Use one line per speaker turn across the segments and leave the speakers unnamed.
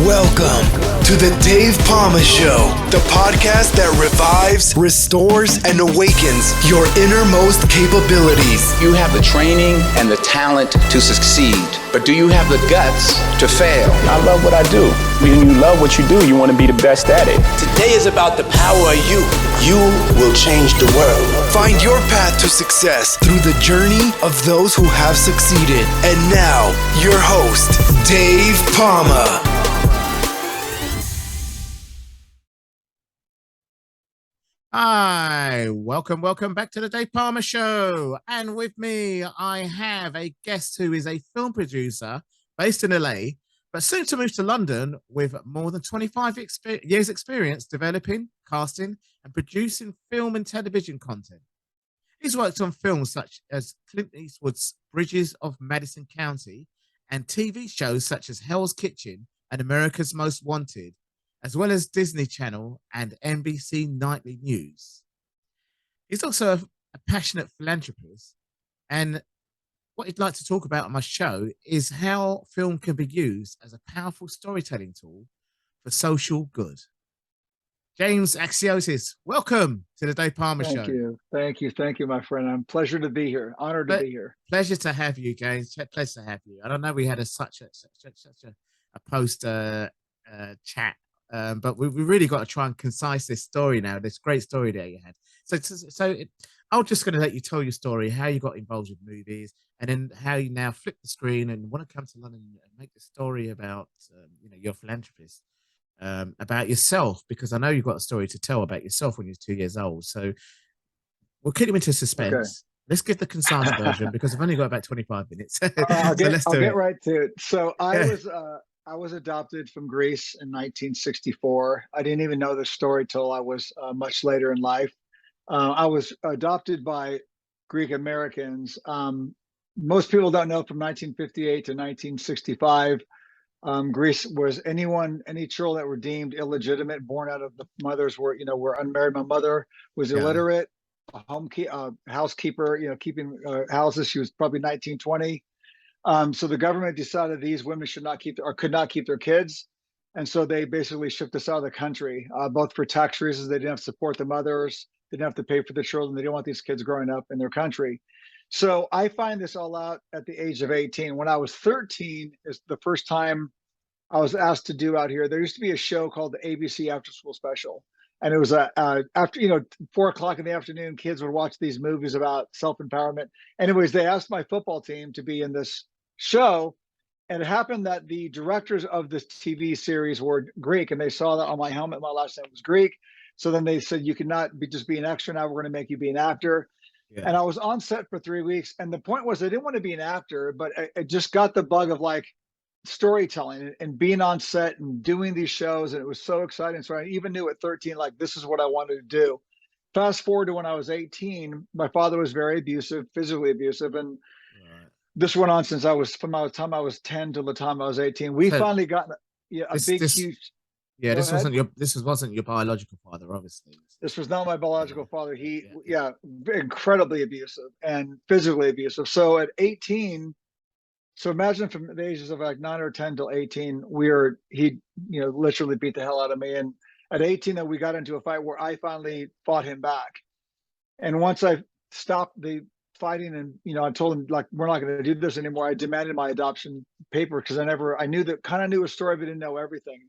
Welcome to the Dave Pamah Show, the podcast that revives, restores, and awakens your innermost capabilities.
You have the training and the talent to succeed, but do you have the guts to fail?
I love what I do. When you love what you do, you want to be the best at it.
Today is about the power of you. You will change the world.
Find your path to success through the journey of those who have succeeded. And now, your host, Dave Pamah.
Hi, welcome back to the Dave Pamah Show. And with me, I have a guest who is a film producer based in LA, but soon to move to London with more than 25 years experience developing, casting, and producing film and television content. He's worked on films such as Clint Eastwood's Bridges of Madison County and TV shows such as Hell's Kitchen and America's Most Wanted, as well as Disney Channel and NBC Nightly News. He's also a passionate philanthropist, and what he'd like to talk about on my show is how film can be used as a powerful storytelling tool for social good. James Axiotis, welcome to the Dave Pamah Show.
Thank you, my friend. I'm pleasure to be here. Honored to be here.
Pleasure to have you, James. Pleasure to have you. I don't know we had such a post chat. But we really got to try and concise this story now, this great story that you had. I'm just going to let you tell your story, how you got involved with movies, and then how you now flip the screen and want to come to London and make the story about, your philanthropist, about yourself, because I know you've got a story to tell about yourself when you're 2 years old. So we'll keep them into suspense. Okay. Let's get the concise version because I've only got about 25 minutes.
I'll get right to it. So I was adopted from Greece in 1964. I didn't even know this story till I was much later in life. I was adopted by Greek Americans. Most people don't know from 1958 to 1965, Greece was any children that were deemed illegitimate, born out of the mothers were unmarried. My mother was illiterate, a housekeeper, keeping houses. She was probably 19, 20. So the government decided these women could not keep their kids. And so they basically shipped us out of the country, both for tax reasons. They didn't have to support the mothers. They didn't have to pay for the children. They didn't want these kids growing up in their country. So I find this all out at the age of 18. When I was 13 is the first time I was asked to do out here. There used to be a show called the ABC After School Special. And it was after 4 o'clock in the afternoon, kids would watch these movies about self-empowerment. Anyways, they asked my football team to be in this show, and it happened that the directors of this TV series were Greek, and they saw that on my helmet my last name was Greek. So then they said, you cannot just be an extra, now we're going to make you be an actor. And I was on set for 3 weeks, and the point was I didn't want to be an actor, but I just got the bug of like storytelling and being on set and doing these shows, and it was so exciting. So I even knew at 13, like, this is what I wanted to do. Fast forward to when I was 18, my father was very abusive, physically abusive, and this went on since from the time I was 10 till the time I was 18. We finally got huge.
Yeah, this wasn't your biological father, obviously.
This was not my biological father. He, incredibly abusive and physically abusive. So at 18, so imagine from the ages of like 9 or 10 till 18, he literally beat the hell out of me. And at 18, we got into a fight where I finally fought him back. And once I stopped the fighting and I told him, like, we're not going to do this anymore, I demanded my adoption paper because I knew a story, but didn't know everything.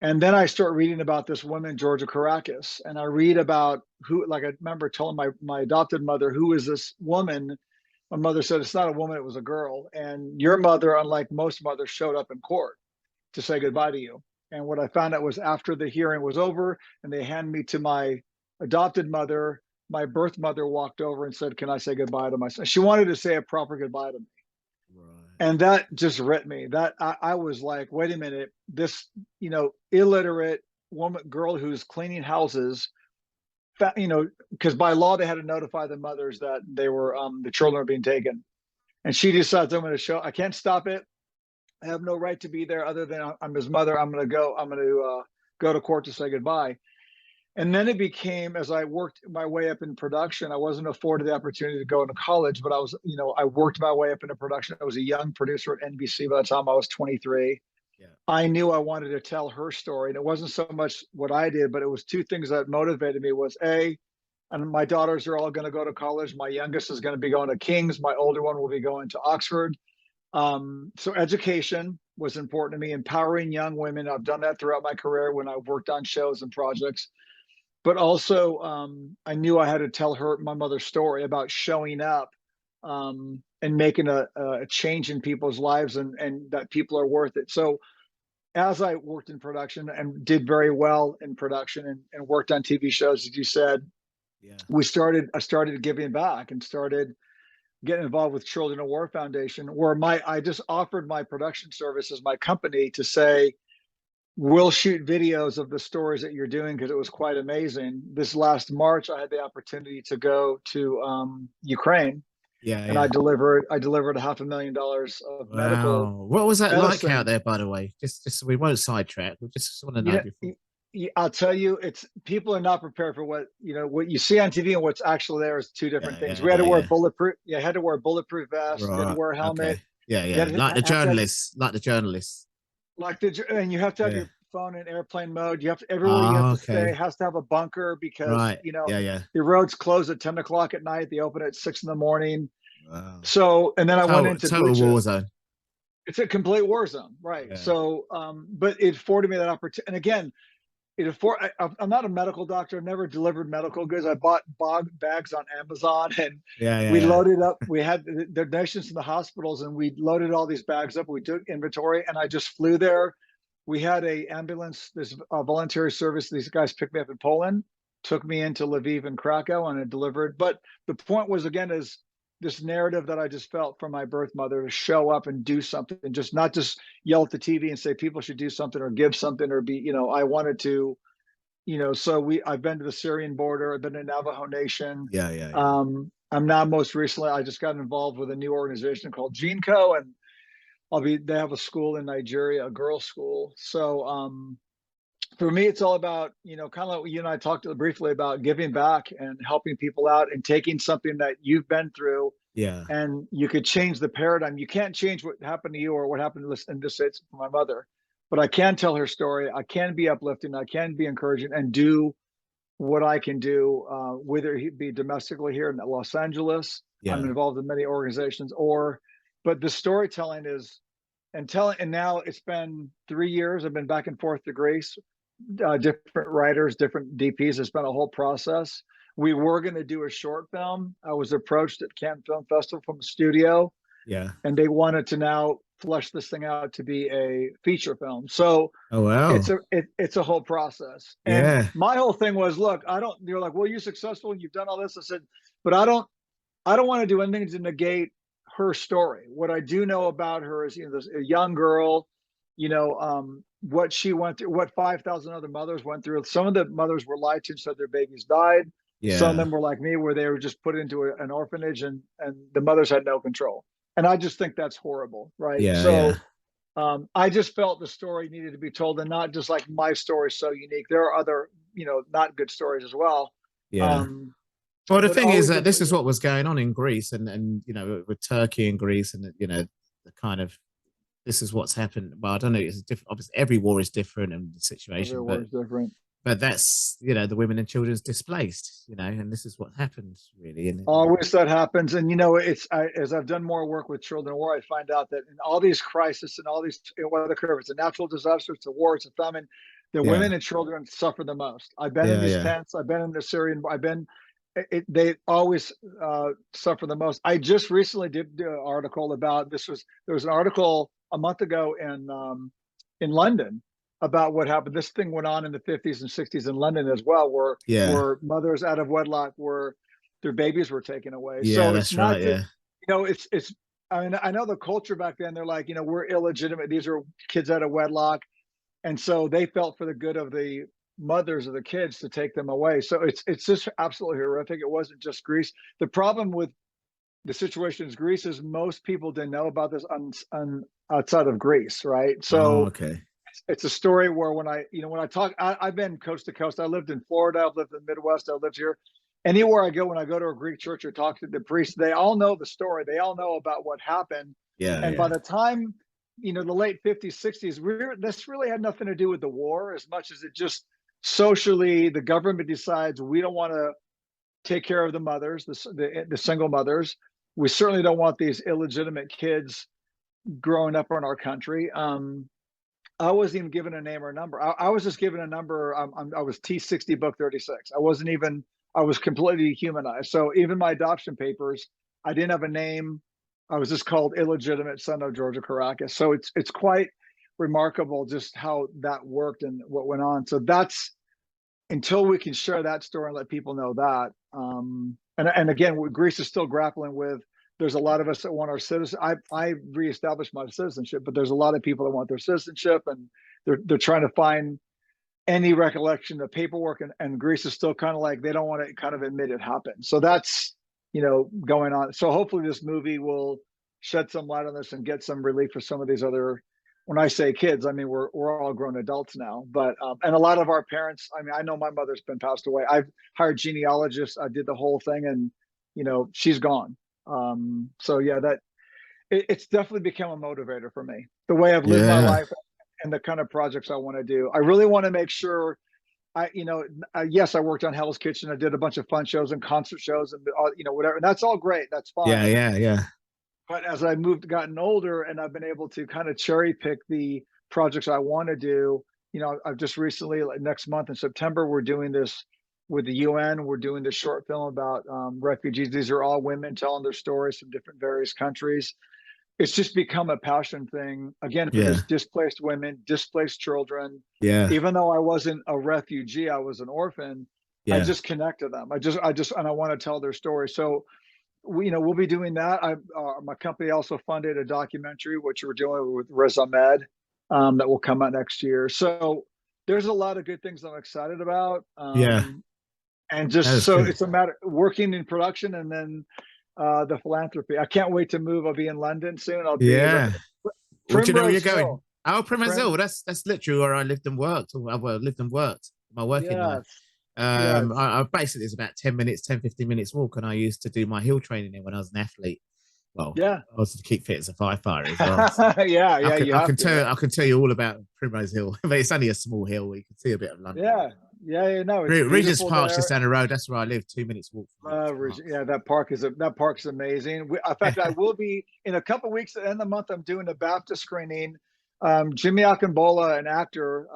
And then I start reading about this woman, Georgia Caracas, and I read about I remember telling my adopted mother, who is this woman? My mother said, it's not a woman, it was a girl. And your mother, unlike most mothers, showed up in court to say goodbye to you. And what I found out was after the hearing was over and they handed me to my adopted mother, my birth mother walked over and said, can I say goodbye to my son? She wanted to say a proper goodbye to me. Right. And that just ripped me. That I was like, wait a minute, this, illiterate girl who's cleaning houses, because by law they had to notify the mothers that they were, the children were being taken. And she decides, I can't stop it. I have no right to be there other than I'm his mother. I'm going to go to court to say goodbye. And then it became, as I worked my way up in production, I wasn't afforded the opportunity to go into college, but I worked my way up into production. I was a young producer at NBC by the time I was 23. I knew I wanted to tell her story. And it wasn't so much what I did, but it was two things that motivated me was and my daughters are all going to go to college. My youngest is going to be going to King's. My older one will be going to Oxford. So education was important to me, empowering young women. I've done that throughout my career when I've worked on shows and projects. But also, I knew I had to tell her my mother's story about showing up and making a change in people's lives, and that people are worth it. So as I worked in production and did very well in production and worked on TV shows, as you said, I started giving back and started getting involved with Children of War Foundation, where I just offered my production services, my company, to say, we'll shoot videos of the stories that you're doing, because it was quite amazing. This last March, I had the opportunity to go to Ukraine. And I delivered $500,000 of medical.
What was that
medicine.
like out there, by the way? Just we won't sidetrack. We just want to know before.
I'll tell you, people are not prepared for what you see on TV and what's actually there is two different things. We had to wear bulletproof. You had to wear a bulletproof vest. You had to wear a helmet.
Okay. Like the journalists.
And you have to have your phone in airplane mode. You have to everywhere you have to stay has to have a bunker, because the roads close at 10 o'clock at night. They open at 6 in the morning.
Wow.
So and then I went into
total war zone.
It's a complete war zone, right? Yeah. So, but it afforded me that opportunity. And again, I'm not a medical doctor. I've never delivered medical goods. I bought bags on Amazon, and we loaded up. We had the donations from the hospitals, and we loaded all these bags up. We took inventory, and I just flew there. We had a ambulance, this voluntary service. These guys picked me up in Poland, took me into Lviv and Krakow, and I delivered. But the point was, again, is this narrative that I just felt from my birth mother to show up and do something, and not just yell at the TV and say people should do something or give something or be, I wanted to, so I've been to the Syrian border. I've been to Navajo Nation. I'm now most recently, I just got involved with a new organization called GeneCo, and they have a school in Nigeria, a girls' school. So for me, it's all about, kind of like what you and I talked briefly about, giving back and helping people out and taking something that you've been through. And you could change the paradigm. You can't change what happened to you or what happened in this case for my mother, but I can tell her story. I can be uplifting. I can be encouraging and do what I can do, whether it be domestically here in Los Angeles. I'm involved in many organizations, but the storytelling is, and now it's been 3 years. I've been back and forth to Greece. Different writers, different DPs. It's been a whole process. We were going to do a short film. I was approached at Cannes Film Festival from a studio, and they wanted to now flesh this thing out to be a feature film. So it's a whole process. And my whole thing was, look, you're like, well, you're successful and you've done all this. I said, but I don't want to do anything to negate her story. What I do know about her is, this a young girl, what she went through, what 5,000 other mothers went through. Some of the mothers were lied to and said their babies died. Some of them were like me, where they were just put into an orphanage, and the mothers had no control. And I just think that's horrible, right? I just felt the story needed to be told, and not just like my story is so unique. There are other, not good stories as well.
Well, the thing is that this is what was going on in Greece, and with Turkey and Greece, and the kind of, this is what's happened. Well, I don't know. It's different. Obviously, every war is different, and the situation.
Every war is different.
But that's, the women and children's displaced, and this is what happens really. And
always that happens. And, as I've done more work with children of war, I find out that in all these crises and all these, weather curves, it's a natural disaster, it's a war, it's a famine, the women and children suffer the most. I've been in these tents, I've been in the Syrian, they always suffer the most. I just recently did an article about there was an article a month ago in London about what happened. This thing went on in the 50s and 60s in London as well, where mothers out of wedlock their babies were taken away. So
that's right.
It's I mean, I know the culture back then, they're like, we're illegitimate. These are kids out of wedlock. And so they felt for the good of the mothers of the kids to take them away. So it's just absolutely horrific. It wasn't just Greece. The problem with the situation in Greece is most people didn't know about this outside of Greece, right? So it's a story where when I talk, I've been coast to coast. I lived in Florida. I've lived in the Midwest. I lived here. Anywhere I go, when I go to a Greek church or talk to the priest, they all know the story. They all know about what happened. By the time the late 50s, 60s, this really had nothing to do with the war as much as it just socially, the government decides we don't want to take care of the mothers, the single mothers. We certainly don't want these illegitimate kids growing up in our country. I wasn't even given a name or a number. I was just given a number. I was T60 book 36. I was completely dehumanized. So even my adoption papers, I didn't have a name. I was just called illegitimate son of Georgia Caracas. So it's quite remarkable just how that worked and what went on. So that's, until we can share that story and let people know that. And again, what Greece is still grappling with. There's a lot of us that want our citizen. I reestablished my citizenship, but there's a lot of people that want their citizenship, and they're trying to find any recollection of paperwork. And Greece is still kind of like, they don't want to kind of admit it happened. So that's, going on. So hopefully this movie will shed some light on this and get some relief for some of these other, when I say kids, I mean, we're all grown adults now, but, and a lot of our parents, I mean, I know my mother's been passed away. I've hired genealogists. I did the whole thing, and, she's gone. So yeah, it's definitely become a motivator for me, the way I've lived my life and the kind of projects I want to do. I really want to make sure yes, I worked on Hell's Kitchen. I did a bunch of fun shows and concert shows and, whatever. And that's all great. That's fine.
Yeah.
But as I gotten older, and I've been able to kind of cherry pick the projects I want to do, I've just recently, like next month in September, we're doing this with the UN. We're doing this short film about refugees. These are all women telling their stories from different various countries. It's just become a passion thing again for this displaced women, displaced children.
Yeah.
Even though I wasn't a refugee, I was an orphan. I just connect to them. And I want to tell their story. So we'll be doing that. My company also funded a documentary, which we're doing with Riz Ahmed, that will come out next year. So there's a lot of good things I'm excited about. And just so it's a matter working in production, and then the philanthropy. I can't wait to move. I'll be in London soon. I'll be
Where do you know where you're going?
Hill.
Oh, Primrose Hill. That's literally where I lived and worked. Lived and worked my working life. I basically, it's about 10 15 minutes walk, and I used to do my hill training there when I was an athlete. Well, I was to keep fit as a firefighter as well. So I can tell you all about Primrose Hill, but it's only a small hill where you can see a bit of London.
No,
Regent's Park's just down the road. That's where I live. 2 minutes walk.
That park's amazing. In fact, I will be in a couple of weeks at the end of the month. I'm doing a BAFTA screening. Jimmy Akimbola, an actor,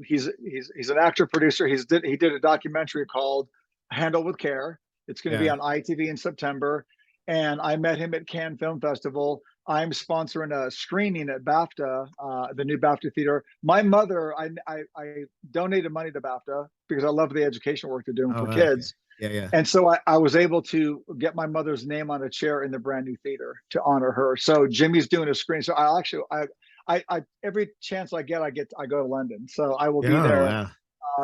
he's an actor producer. He did a documentary called Handle with Care. It's going to be on ITV in September. And I met him at Cannes Film Festival. I'm sponsoring a screening at BAFTA, the new BAFTA theater. My mother, I donated money to BAFTA because I love the education work they're doing for kids.
Yeah.
And so I was able to get my mother's name on a chair in the brand new theater to honor her. So Jimmy's doing a screen. So I every chance I go to London. So I will be there.
Wow.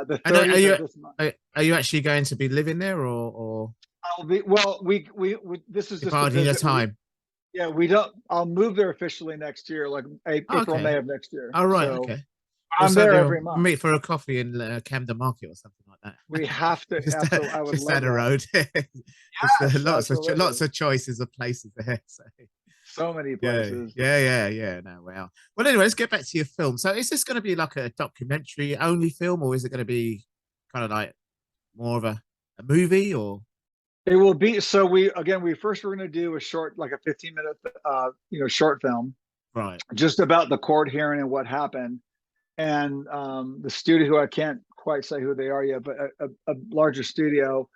The 30th of this month.
Are you actually going to be living there, or?
I'll be. Well, we this is just
biding your time.
I'll move there officially next year, like April, May of next year.
Oh, right.
So
okay.
I'm there every month.
Meet for a coffee in Camden Market or something like that.
We have to. I would
just
love
down the road. Lots of choices of places there.
So many places.
Yeah. No, wow. Well, anyway, let's get back to your film. So, is this going to be like a documentary only film, or is it going to be kind of like more of a movie, or?
It will be. So we first we're going to do a short, like a 15-minute, short film,
right? Just
about the court hearing and what happened. And the studio, who I can't quite say who they are yet, but a larger studio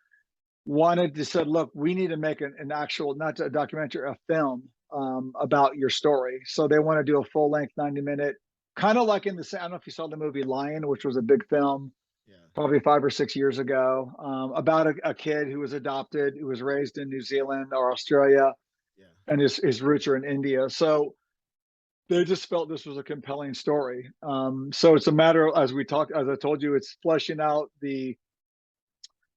said, look, we need to make an actual, not a documentary, a film about your story. So they want to do a full length 90-minute, kind of like I don't know if you saw the movie Lion, which was a big film. Probably 5 or 6 years ago, about a kid who was adopted, who was raised in New Zealand or Australia, and his roots are in India. So they just felt this was a compelling story. So it's a matter of, as I told you, it's fleshing out the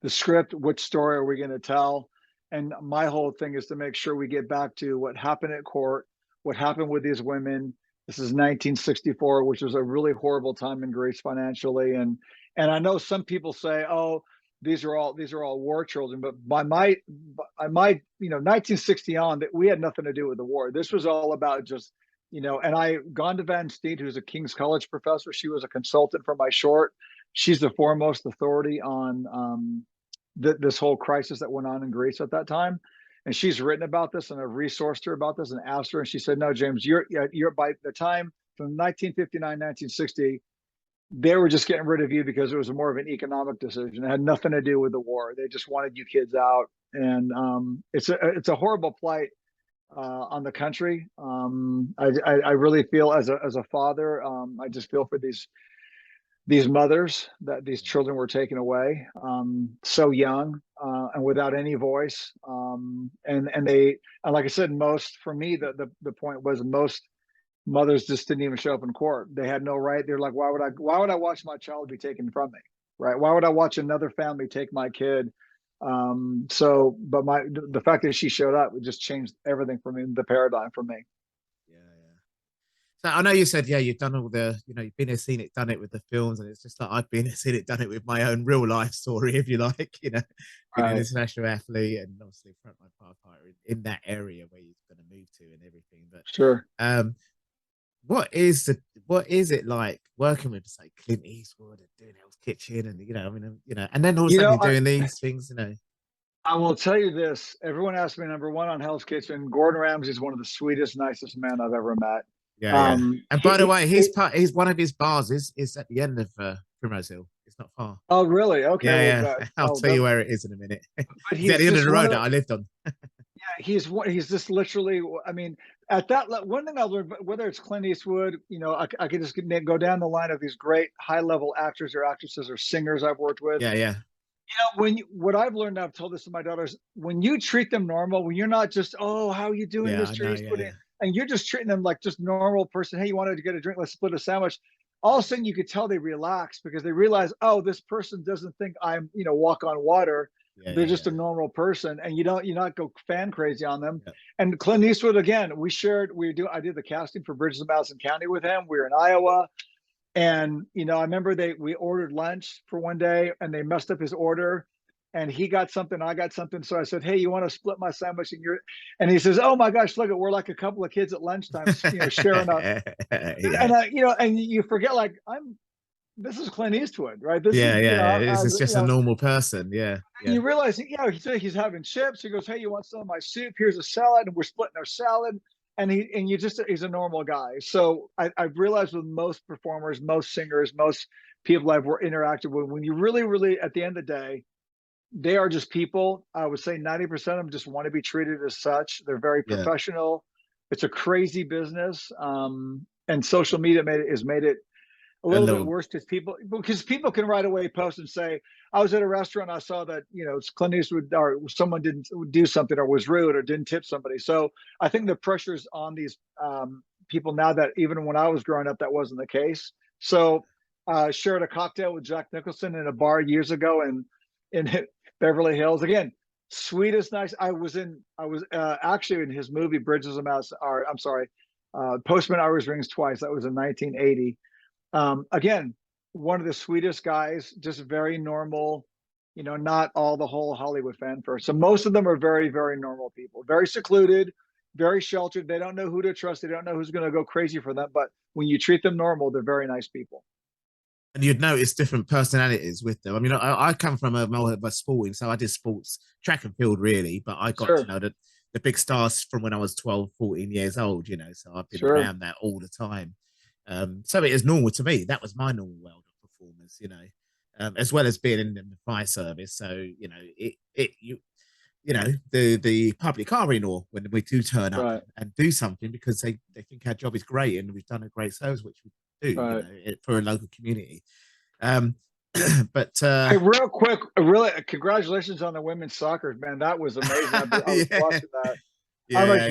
script. Which story are we going to tell? And my whole thing is to make sure we get back to what happened at court, what happened with these women. This is 1964, which was a really horrible time in Greece financially, and I know some people say, "Oh, these are all war children," but by my 1960 on, that we had nothing to do with the war. This was all about just and I gone to Van Steed, who's a King's College professor. She was a consultant for my short. She's the foremost authority on this whole crisis that went on in Greece at that time. And she's written about this, and I've resourced her about this and asked her, and she said, no, James, you're by the time from 1959, 1960, they were just getting rid of you because it was more of an economic decision. It had nothing to do with the war. They just wanted you kids out. And it's a horrible plight on the country. I really feel as a father, I just feel for these mothers that these children were taken away so young and without any voice. And like I said, for me, the point was most mothers just didn't even show up in court. They had no right. They're like, why would I watch my child be taken from me? Right. Why would I watch another family take my kid? But the fact that she showed up, it just changed everything for me, the paradigm for me.
So I know you said, you've done all the, you've been there, seen it, done it with the films, and it's just like I've been there, seen it, done it with my own real life story, if you like, being an international athlete and obviously frontline firefighter in that area where you're going to move to and everything. But
sure.
What is it like working with, say, Clint Eastwood and doing Hell's Kitchen, and and then also doing these things,
I will tell you this. Everyone asked me, number one on Hell's Kitchen. Gordon Ramsay is one of the sweetest, nicest men I've ever met.
Yeah. And by the way, he's one of his bars is at the end of Primrose Hill. It's not far.
Oh, really? Okay.
Yeah. I'll tell you where it is in a minute. He's at the end of the road that I lived on.
He's just literally. I mean, at that one thing I learned, whether it's Clint Eastwood, I could just go down the line of these great high-level actors or actresses or singers I've worked with.
Yeah.
What I've learned, I've told this to my daughters, when you treat them normal, when you're not just, oh, how are you doing, Mr. Eastwood? And you're just treating them like just normal person. Hey, you wanted to get a drink? Let's split a sandwich. All of a sudden you could tell they relax because they realize, oh, this person doesn't think I'm, walk on water. They're just a normal person, and you not go fan crazy on them. And Clint Eastwood, again, I did the casting for Bridges of Madison County with him. We were in Iowa. And, I remember we ordered lunch for one day and they messed up his order, and he got something, I got something. So I said, hey, you want to split my sandwich? And he says, oh my gosh, look, we're like a couple of kids at lunchtime, sharing up. And you forget, like, this is Clint Eastwood, right? This
is just a normal person. Yeah.
You realize, he's having chips. He goes, hey, you want some of my soup? Here's a salad. And we're splitting our salad. And he's a normal guy. So I've realized with most performers, most singers, most people I've interacted with, when you really, really, at the end of the day, they are just people. I would say 90% of them just want to be treated as such. They're very professional. It's a crazy business. And social media has made it a little bit worse because people can right away post and say, I was at a restaurant, I saw that, Clint Eastwood or someone didn't do something or was rude or didn't tip somebody. So I think the pressure's on these people now that even when I was growing up, that wasn't the case. So shared a cocktail with Jack Nicholson in a bar years ago in Beverly Hills. Again, sweetest, nice. I was actually in his movie Bridges of Madison, Postman Always Rings Twice. That was in 1980. Again, one of the sweetest guys, just very normal, not all the whole Hollywood fanfare. So most of them are very, very normal people, very secluded, very sheltered. They don't know who to trust. They don't know who's going to go crazy for them. But when you treat them normal, they're very nice people.
And you'd notice different personalities with them. I mean, I come from a sporting, so I did sports, track and field really, but I got to know the big stars from when I was 12, 14 years old, so I've been around that all the time. So it is normal to me. That was my normal world of performers, as well as being in the fire service. So, the public are in awe when we do turn up and do something because they think our job is great and we've done a great service, which we do for a local community. But
hey, real quick, really, congratulations on the women's soccer, man. That was amazing. I was watching that. I'm a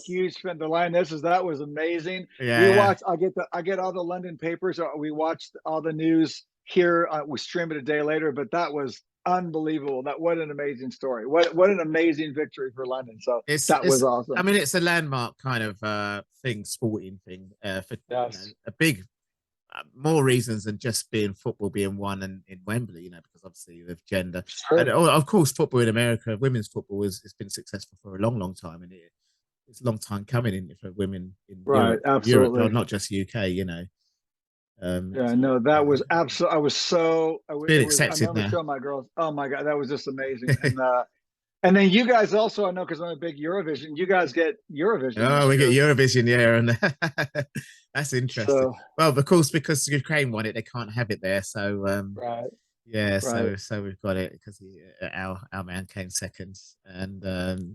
huge fan. The Lionesses, that was amazing. We watched. I get all the London papers. We watched all the news here. We stream it a day later, but that was unbelievable. What an amazing story. What an amazing victory for London. So that was awesome.
I mean, it's a landmark kind of sporting thing for a big. More reasons than just football being won in Wembley, because obviously with gender. And of course, football in America, women's football has been successful for a long, long time, and it's a long time coming in for women in
Right,
Europe,
absolutely.
not just UK.
Yeah, no, that was absolutely. I was so.
It's been
It was. I
accepted
remember
now.
showing my girls. Oh my god, that was just amazing. And then you guys also, I know because I'm a big Eurovision. You guys get Eurovision
Oh,
next
we get
year.
Eurovision, yeah, and that's interesting.
So
Well, of course, because Ukraine won it, they can't have it there. So,
right,
yeah,
right.
so we've got it because our man came second, and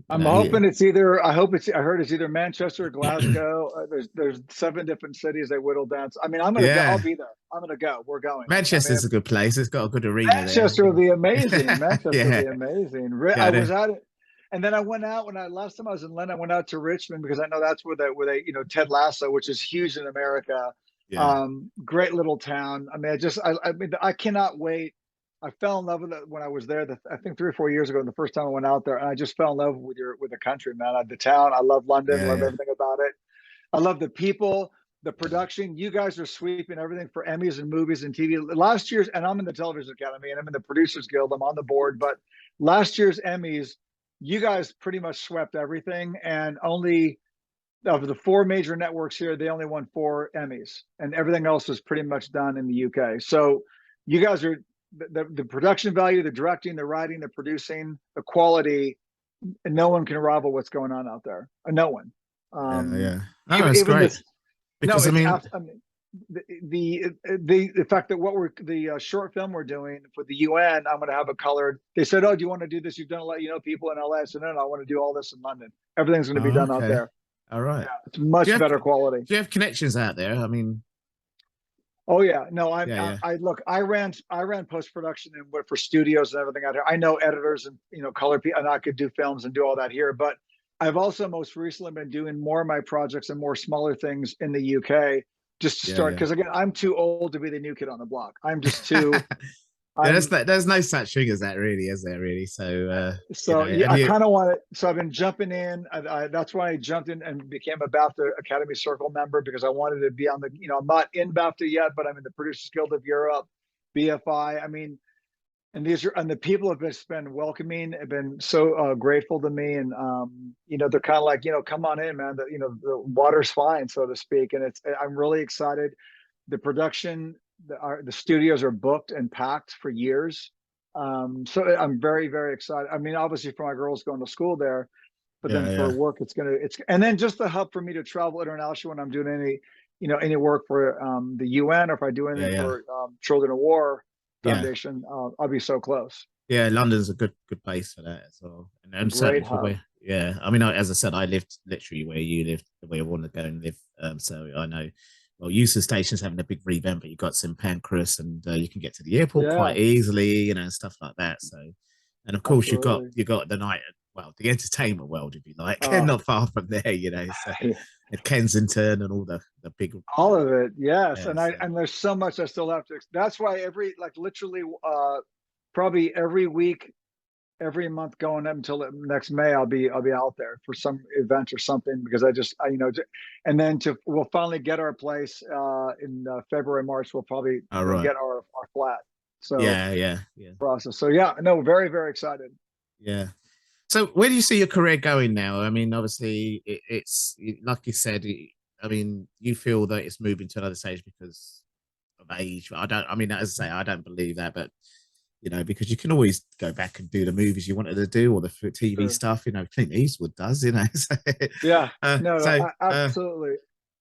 I'm hoping it's either. I hope it's. I heard it's either Manchester or Glasgow. There's 7 different cities they whittled down. I mean, I'm gonna go. I'll
yeah.
be there. I'm gonna go. We're going. I mean,
Manchester's a good place. It's got a good arena there.
Manchester will be amazing. Manchester will
Yeah,
be amazing. I
yeah,
was at it, and then I went out when I last time I was in London. I went out to Richmond because I know that's where they Ted Lasso, which is huge in America.
yeah,
Great little town. I mean, I mean, I cannot wait. I fell in love with it when I was there. I think 3 or 4 years ago, the first time I went out there, and I just fell in love with the country, man. The town. I love London.
yeah,
Love
yeah,
everything about it. I love the people, the production. You guys are sweeping everything for Emmys and movies and TV. Last year's, and I'm in the Television Academy and I'm in the Producers Guild. I'm on the board, but last year's Emmys, you guys pretty much swept everything. And only of the 4 major networks here, they only won 4 Emmys, and everything else was pretty much done in the UK. So you guys are the production value, the directing, the writing, the producing, the quality. No one can rival what's going on out there. No one.
yeah, yeah. Oh,
Even
it's
even
great
this. No,
because I mean,
I mean, the fact that what we're the short film we're doing for the UN, I'm going to have it colored. They said, "Oh, do you want to do this? You've done a lot, people in LA." I said, "No, no, I want to do all this in London. Everything's going to be
oh,
done out
okay,
there.
all right.
Yeah, it's much better quality."
Do you have connections out there? I mean,
Oh yeah, no,
yeah, yeah,
I look, I ran post production and went for studios and everything out here. I know editors and color people, and I could do films and do all that here. But I've also most recently been doing more of my projects and more smaller things in the UK just to
yeah,
start.
yeah.
Because again, I'm too old to be the new kid on the block. I'm just too.
Yeah,
I'm
there's no such thing as that, really, is there? Really, so
so yeah.
and
I
you,
kind of want it. So I've been jumping in. That's why I jumped in and became a BAFTA Academy Circle member because I wanted to be on the. I'm not in BAFTA yet, but I'm in the Producers Guild of Europe, BFI. I mean, and the people have been welcoming, have been so grateful to me, and they're kind of like, come on in, man. The water's fine, so to speak, and I'm really excited. The production, the studios are booked and packed for years. So I'm very, very excited. I mean, obviously for my girls going to school there, but then
yeah,
for
yeah,
work, and then just the hub for me to travel internationally when I'm doing any work for the UN, or if I do
yeah,
anything
yeah,
for Children of War
yeah.
Foundation, I'll be so close.
Yeah, London's a good place for that as well, and
Great
certainly for
hub.
where. Yeah, I mean, as I said, I lived literally where you lived, where I want to go and live. So I know. Well, Euston Station's having a big revamp, but you've got St Pancras, and you can get to the airport
Yeah,
quite easily, and stuff like that. So, and of course,
absolutely.
you got the night, well, the entertainment world, if you like,
Uh,
not far from there, So at Kensington and all the big,
all of it, yes.
yeah.
And
So
there's so much I still have to. That's why literally, probably every week, every month going up until next May, I'll be out there for some event or something because and then we'll finally get our place in February, March. We'll probably
all right,
get our flat. So
yeah, yeah, yeah,
process. So yeah, no, very, very excited.
yeah. So where do you see your career going now? I mean, obviously, like you said. I mean, you feel that it's moving to another stage because of age. I don't. I mean, as I say, I don't believe that, but because you can always go back and do the movies you wanted to do or the TV
Sure.
stuff. Clint Eastwood does. So,
Yeah, no,
so
absolutely.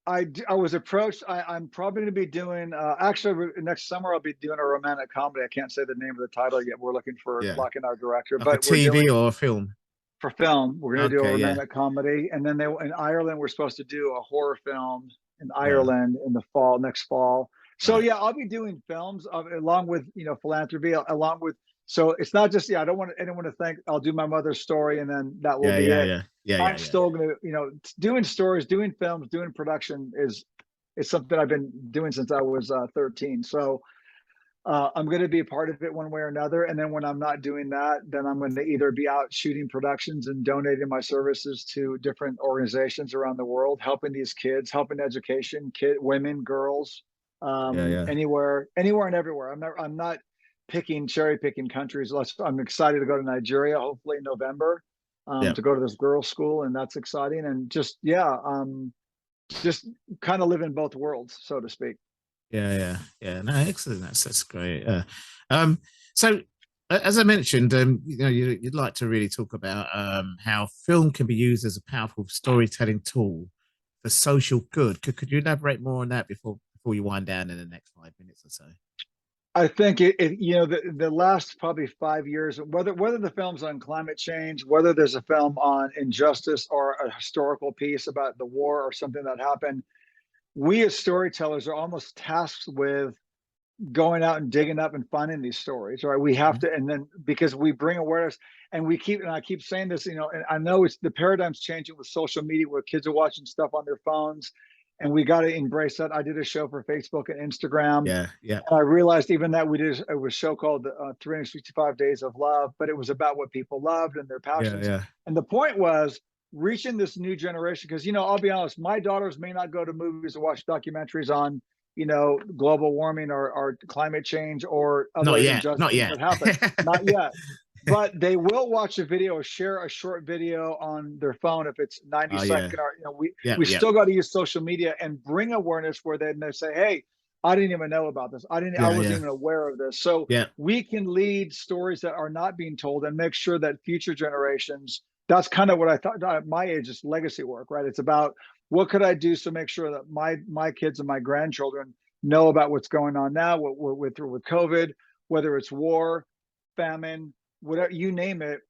I was approached. I'm probably going to be doing. Actually, next summer I'll be doing a romantic comedy. I can't say the name of the title yet. We're looking for
yeah,
locking our director,
like a
but we're
TV
doing
or a film.
for film. We're going to do a
Okay, yeah,
romantic comedy, and then in Ireland we're supposed to do a horror film in
yeah,
Ireland in the next fall. So
right,
yeah, I'll be doing films along with philanthropy, along with. So it's not just I don't want anyone to think I'll do my mother's story and then that will
yeah,
be
yeah,
it.
yeah, yeah, yeah,
I'm
yeah,
still going to doing stories, doing films, doing production is something I've been doing since I was 13. So I'm going to be a part of it one way or another. And then when I'm not doing that, then I'm going to either be out shooting productions and donating my services to different organizations around the world, helping these kids, helping education, women, girls,
yeah, yeah,
anywhere and everywhere. I'm not cherry picking countries. I'm excited to go to Nigeria, hopefully in November.
Yeah.
to go to this girls' school, and that's exciting. And just just kind of live in both worlds, so to speak.
Yeah. No, excellent. That's great. So as I mentioned, you'd like to really talk about how film can be used as a powerful storytelling tool for social good. Could you elaborate more on that before you wind down in the next 5 minutes or so?
I think the last probably 5 years, whether the film's on climate change, whether there's a film on injustice or a historical piece about the war or something that happened, we as storytellers are almost tasked with going out and digging up and finding these stories, right? We have to, and then because we bring awareness, and I keep saying this, and I know it's the paradigm's changing with social media, where kids are watching stuff on their phones, and we got to embrace that. I did a show for Facebook and Instagram.
Yeah.
And I realized even that it was a show called 365 Days of Love, but it was about what people loved and their passions.
Yeah.
And the point was reaching this new generation, because I'll be honest, my daughters may not go to movies or watch documentaries on global warming or climate change or other injustices that happen. Not yet. But they will watch a video or share a short video on their phone if it's 90-second. We still got to use social media and bring awareness where they say, hey, I didn't even know about this. I wasn't even aware of this. So we can lead stories that are not being told and make sure that future generations, that's kind of what I thought at my age, is legacy work, right? It's about what could I do to make sure that my kids and my grandchildren know about what's going on now with COVID, whether it's war, famine, whatever, you name it.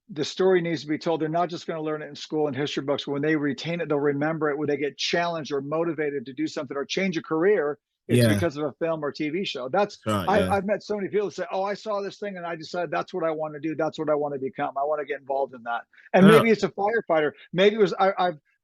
The story needs to be told. They're not just going to learn it in school and history books. When they retain it, they'll remember it. When they get challenged or motivated to do something or change a career, it's because of a film or TV show. That's right. I've met so many people that say, oh, I saw this thing and I decided that's what I want to do. That's what I want to become. I want to get involved in that. And maybe it's a firefighter. Maybe it was,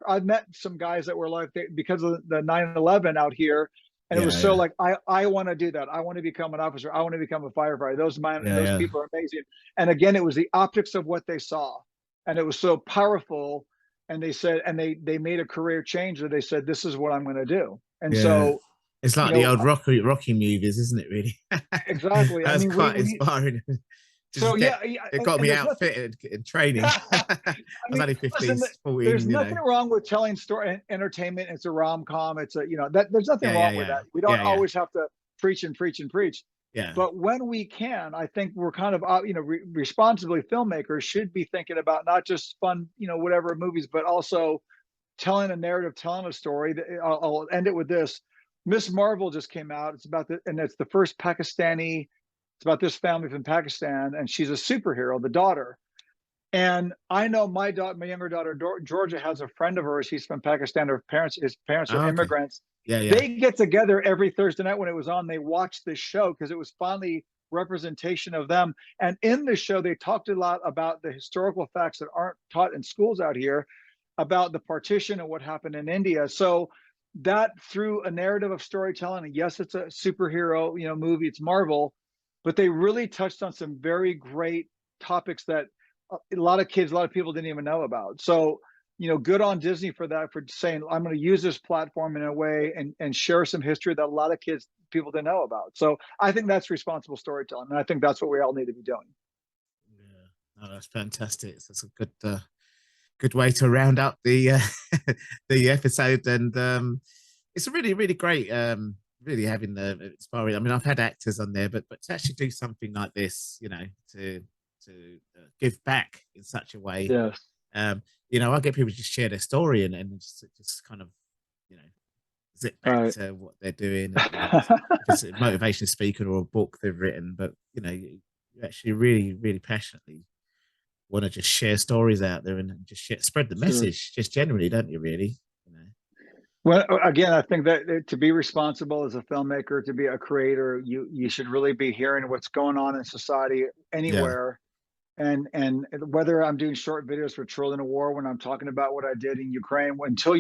I've met some guys that were like, because of the 9/11 out here. And it was so like, I want to do that. I want to become an officer. I want to become a firefighter. Those people are amazing. And again, it was the optics of what they saw. And it was so powerful. And they said, and they made a career change, that they said, this is what I'm going to do. And so
it's like the old Rocky movies, isn't it, really?
Exactly.
That's quite inspiring.
So
it got me outfitted in training. I was only 15, 14.
There's nothing wrong with telling story entertainment. It's a rom-com. It's there's nothing wrong with that. We don't always have to preach and preach and preach.
Yeah.
But when we can, I think we're kind of responsibly, filmmakers should be thinking about not just fun, whatever movies, but also telling a narrative, telling a story. I'll end it with this. Miss Marvel just came out. It's about it's the first Pakistani. It's about this family from Pakistan, and she's a superhero, the daughter. And I know my younger daughter, Georgia, has a friend of hers. He's from Pakistan. His parents are immigrants. They get together every Thursday night when it was on. They watched this show because it was finally representation of them. And in the show, they talked a lot about the historical facts that aren't taught in schools out here about the partition and what happened in India. So that through a narrative of storytelling, and yes, it's a superhero, movie, it's Marvel, but they really touched on some very great topics that a lot of people didn't even know about. So, good on Disney for that, for saying, I'm going to use this platform in a way and share some history that a lot of people didn't know about. So I think that's responsible storytelling. And I think that's what we all need to be doing.
Yeah, that's fantastic. That's a good way to round up the the episode. And it's a really, really great, really having the inspiring. I mean, I've had actors on there, but to actually do something like this, to give back in such a way.
Yes.
I get people to just share their story and just kind of, zip back to what they're doing. If it's a motivation speaker or a book they've written, but you actually really, really passionately want to just share stories out there and just spread the message, just generally, don't you? Really.
Well, again, I think that to be responsible as a filmmaker, to be a creator, you should really be hearing what's going on in society anywhere. And whether I'm doing short videos for Children of War, when I'm talking about what I did in Ukraine, until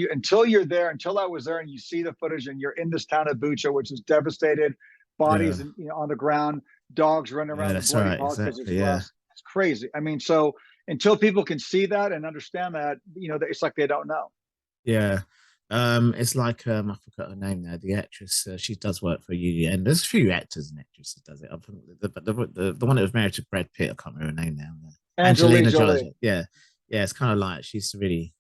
you're there, until I was there and you see the footage and you're in this town of Bucha, which is devastated, bodies on the ground, dogs running around, the bloody
exactly,
it's crazy. I mean, so until people can see that and understand that, it's like they don't know.
Yeah. It's like I forgot her name now. The actress, she does work for UUN. There's a few actors and actresses does it. But the one that was married to Brad Pitt, I can't remember her name now.
Angelina Jolie.
Yeah, it's kind of like she's really,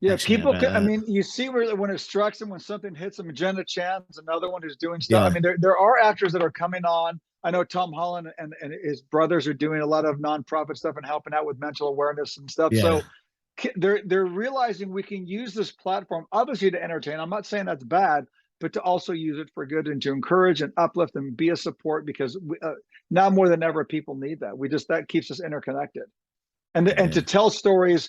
Yeah,
passionate about
I
that.
mean, you see when it strikes them, when something hits them. Jenna Chan's another one who's doing stuff. I mean, there are actors that are coming on. I know Tom Holland and his brothers are doing a lot of nonprofit stuff and helping out with mental awareness and stuff.
Yeah.
So they're realizing we can use this platform, obviously, to entertain. I'm not saying that's bad, but to also use it for good and to encourage and uplift and be a support, because now more than ever, people need that. That keeps us interconnected. And to tell stories,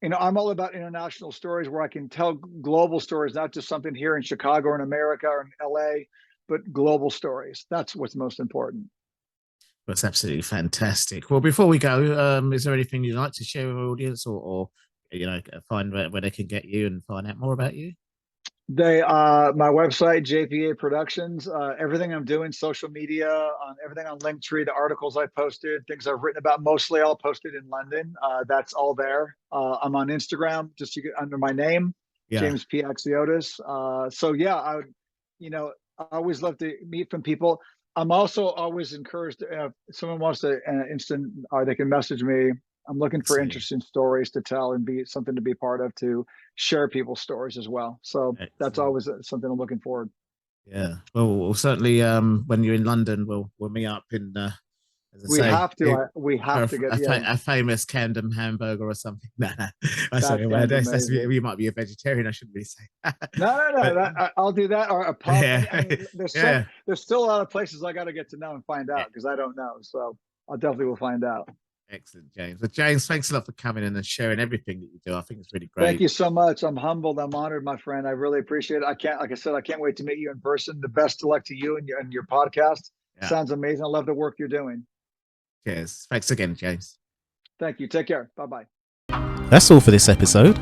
I'm all about international stories where I can tell global stories, not just something here in Chicago or in America or in LA, but global stories. That's what's most important.
That's absolutely fantastic. Well, before we go, is there anything you'd like to share with our audience, or find where they can get you and find out more about you?
My website, JPA Productions, everything I'm doing, social media, on everything on Linktree, the articles I posted, things I've written about, mostly all posted in London. That's all there. I'm on Instagram, just under my name, James P Axiotis. So yeah, I always love to meet from people. I'm also always encouraged, if someone wants to they can message me. I'm looking for interesting stories to tell and be something to be part of, to share people's stories as well. So that's always something I'm looking forward.
Yeah. Well, we'll certainly, when you're in London, we'll meet up in,
we have to get
a famous Camden hamburger or something. No, sorry, you might be a vegetarian. I shouldn't really say.
No. I'll do that, or a pub. I mean, there's still a lot of places I got to get to know and find out, because I don't know. So I definitely will find out.
Excellent, James. Well, James, thanks a lot for coming in and sharing everything that you do. I think it's really great.
Thank you so much. I'm humbled. I'm honored, my friend. I really appreciate it. I can't wait to meet you in person. The best of luck to you and your podcast. Sounds amazing. I love the work you're doing.
Cheers. Thanks again, James.
Thank you. Take care. Bye-bye.
That's all for this episode.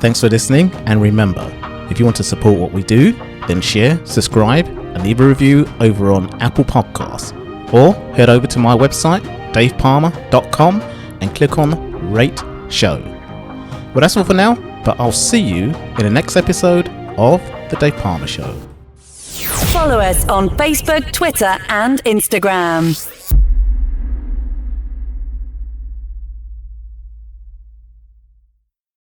Thanks for listening. And remember, if you want to support what we do, then share, subscribe, and leave a review over on Apple Podcasts. Or head over to my website, davepamah.com, and click on Rate Show. Well, that's all for now, but I'll see you in the next episode of The Dave Pamah Show.
Follow us on Facebook, Twitter, and Instagram.